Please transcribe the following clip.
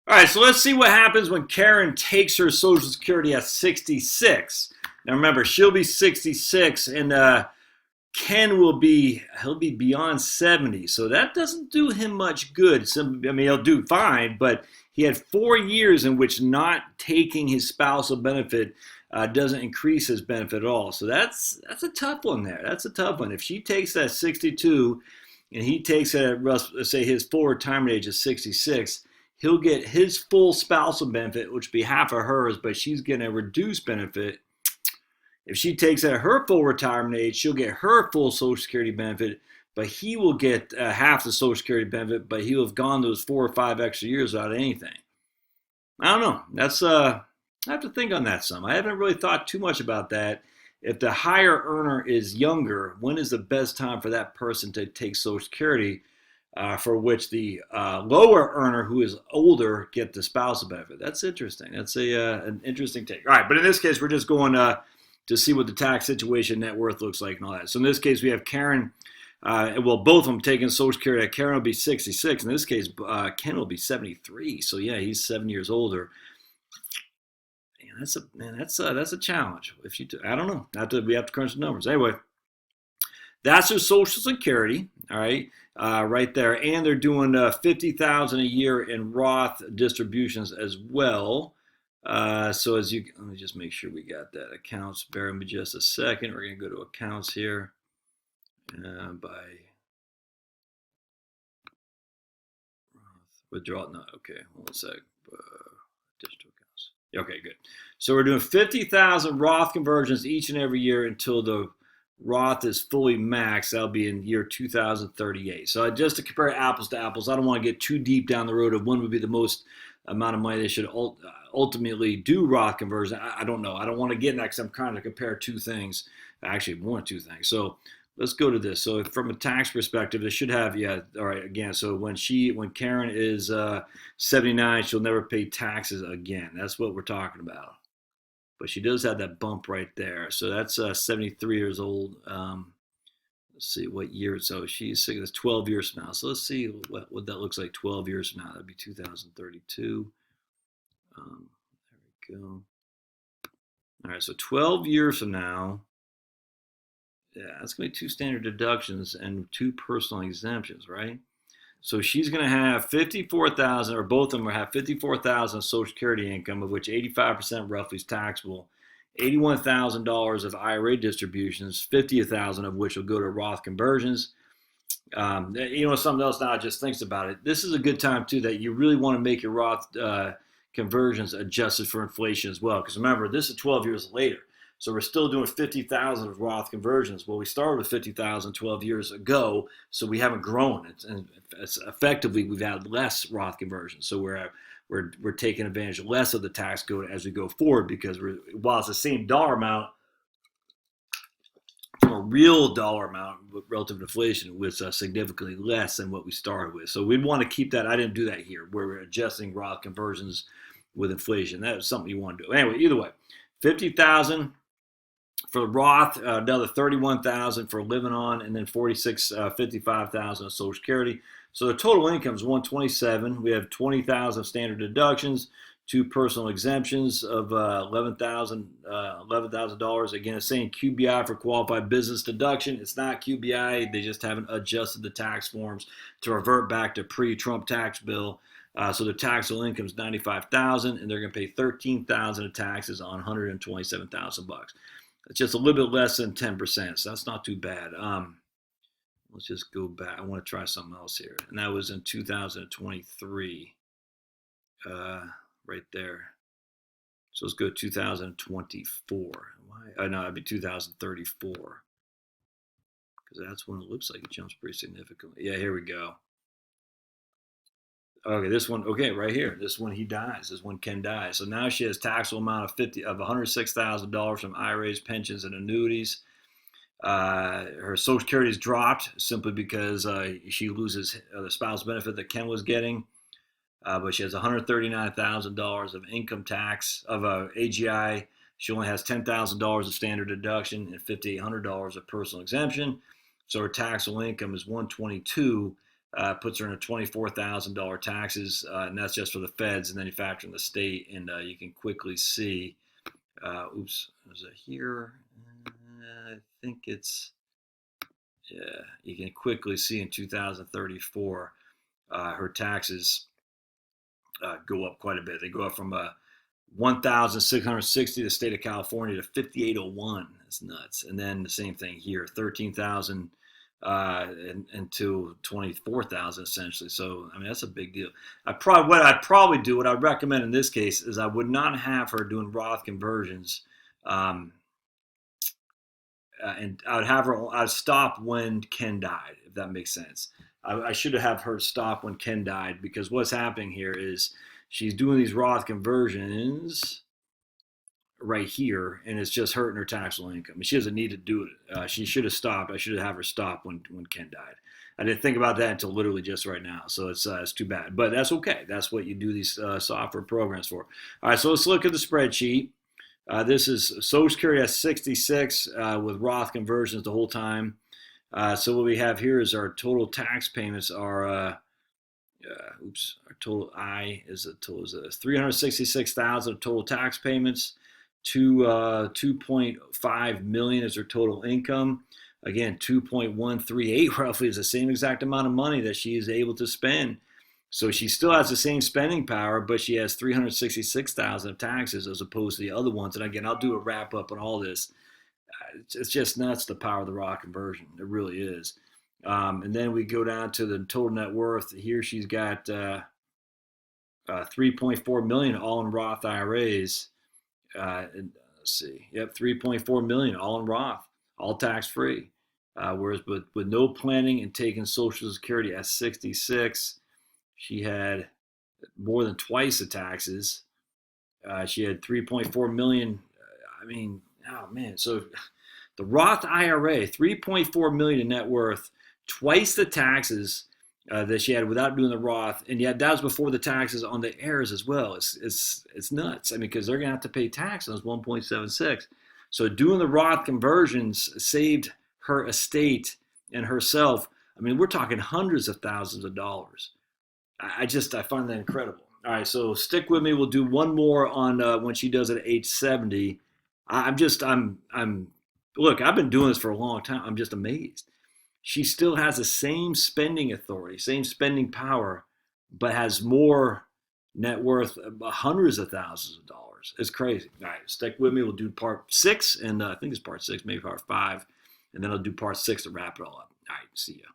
All right, so let's see what happens when Karen takes her Social Security at 66. Now remember, she'll be 66, and Ken he'll be beyond 70, so that doesn't do him much good. He'll do fine, but he had 4 years in which not taking his spousal benefit doesn't increase his benefit at all. So that's a tough one there. That's a tough one. If she takes that 62 and he takes it at, let's say, his full retirement age is 66, he'll get his full spousal benefit, which would be half of hers, but she's getting a reduced benefit. If she takes at her full retirement age, she'll get her full Social Security benefit, but he will get half the Social Security benefit, but he'll have gone those 4 or 5 extra years without anything. I don't know. That's I have to think on that some. I haven't really thought too much about that. If the higher earner is younger, when is the best time for that person to take Social Security, for which the lower earner who is older get the spousal benefit? That's interesting. That's an interesting take. All right, but in this case, we're just going to see what the tax situation, net worth looks like and all that. So in this case, we have Karen, both of them taking Social Security. Karen will be 66. In this case, Ken will be 73. So yeah, he's 7 years older. That's a challenge. I don't know. We have to crunch the numbers. Anyway, that's their Social Security. All right, right there, and they're doing $50,000 a year in Roth distributions as well. So let me just make sure we got that. Accounts, bear with me just a second. We're going to go to accounts here by withdrawal. No, okay, 1 sec. Digital accounts. Okay, good. So we're doing 50,000 Roth conversions each and every year until the Roth is fully maxed. That'll be in year 2038. So just to compare apples to apples, I don't want to get too deep down the road of when would be the most amount of money they should ultimately do Roth conversion. I don't know. I don't want to get in that because I'm trying to compare two things, actually more than two things. So let's go to this. So from a tax perspective, they should have, all right, again, so when Karen is 79, she'll never pay taxes again. That's what we're talking about. But she does have that bump right there. So that's 73 years old. Let's see what year. So she's 12 years from now. So let's see what that looks like 12 years from now. That'd be 2032. There we go. All right, so 12 years from now, that's going to be 2 standard deductions and 2 personal exemptions, right? So she's going to have 54,000, or both of them will have 54,000 Social Security income, of which 85% roughly is taxable. $81,000 of IRA distributions, 50,000 of which will go to Roth conversions. Something else now I just thinks about it. This is a good time too that you really want to make your Roth conversions adjusted for inflation as well. Because remember, this is 12 years later. So we're still doing 50,000 of Roth conversions. Well, we started with 50,000 12 years ago, so we haven't grown. It's effectively, we've had less Roth conversions. So we're taking advantage of less of the tax code as we go forward, because while it's the same dollar amount, from a real dollar amount relative to inflation, was significantly less than what we started with. So we'd want to keep that. I didn't do that here, where we're adjusting Roth conversions with inflation. That was something you want to do. Anyway, either way, 50,000 for Roth, another 31,000 for living on, and then 55,000 of Social Security. So the total income is 127. We have 20,000 standard deductions, 2 personal exemptions of $11,000. Again, it's saying QBI for qualified business deduction. It's not QBI. They just haven't adjusted the tax forms to revert back to pre-Trump tax bill. So their taxable income is $95,000, and they're going to pay $13,000 of taxes on $127,000. It's just a little bit less than 10%, so that's not too bad. Let's just go back. I want to try something else here, and that was in 2023, right there. So let's go 2024. No, it'd be 2034, because that's when it looks like it jumps pretty significantly. Yeah, here we go. Okay, this one. Okay, right here. This one he dies. This one Ken dies. So now she has taxable amount of $106,000 from IRAs, pensions, and annuities. Her Social Security is dropped simply because she loses the spouse benefit that Ken was getting. But she has $139,000 of income tax of AGI. She only has $10,000 of standard deduction and $5,800 of personal exemption. So her taxable income is $122,000. puts her in a $24,000 taxes, and that's just for the feds, and then you factor in the state, and you can quickly see. Oops, is it here? I think it's, yeah, you can quickly see in 2034 her taxes go up quite a bit. They go up from 1,660 the state of California to 5,801. That's nuts. And then the same thing here, 13,000 into 24,000 essentially. So I mean that's a big deal. What I'd recommend in this case is I would not have her doing Roth conversions, and I'd stop when Ken died, if that makes sense. I should have her stop when Ken died, because what's happening here is she's doing these Roth conversions right here, and it's just hurting her taxable income. She doesn't need to do it. She should have stopped. I should have her stop when Ken died. I didn't think about that until literally just right now, so it's too bad. But that's okay. That's what you do these software programs for. All right, so let's look at the spreadsheet. This is Social Security at 66 with Roth conversions the whole time. So what we have here is our total tax payments are, our total I is a total is 366,000 of total tax payments. 2.5 million is her total income. Again, 2.138 roughly is the same exact amount of money that she is able to spend. So she still has the same spending power, but she has 366,000 of taxes as opposed to the other ones. And again, I'll do a wrap up on all this. It's just nuts, the power of the Roth conversion. It really is. And then we go down to the total net worth. Here she's got 3.4 million all in Roth IRAs. And let's see. Yep, 3.4 million all in Roth, all tax free. Whereas with no planning and taking Social Security at 66, she had more than twice the taxes. She had 3.4 million. I mean, oh man. So the Roth IRA, 3.4 million in net worth, twice the taxes that she had without doing the Roth, and yet that was before the taxes on the heirs as well. It's nuts. I mean, because they're gonna have to pay tax on those 1.76. So doing the Roth conversions saved her estate and herself. I mean, we're talking hundreds of thousands of dollars. I find that incredible. All right, so stick with me. We'll do one more on when she does it at age 70. Look, I've been doing this for a long time. I'm just amazed. She still has the same spending authority, same spending power, but has more net worth, hundreds of thousands of dollars. It's crazy. All right, stick with me. We'll do part 6, and I think it's part 6, maybe part 5, and then I'll do part 6 to wrap it all up. All right, see ya.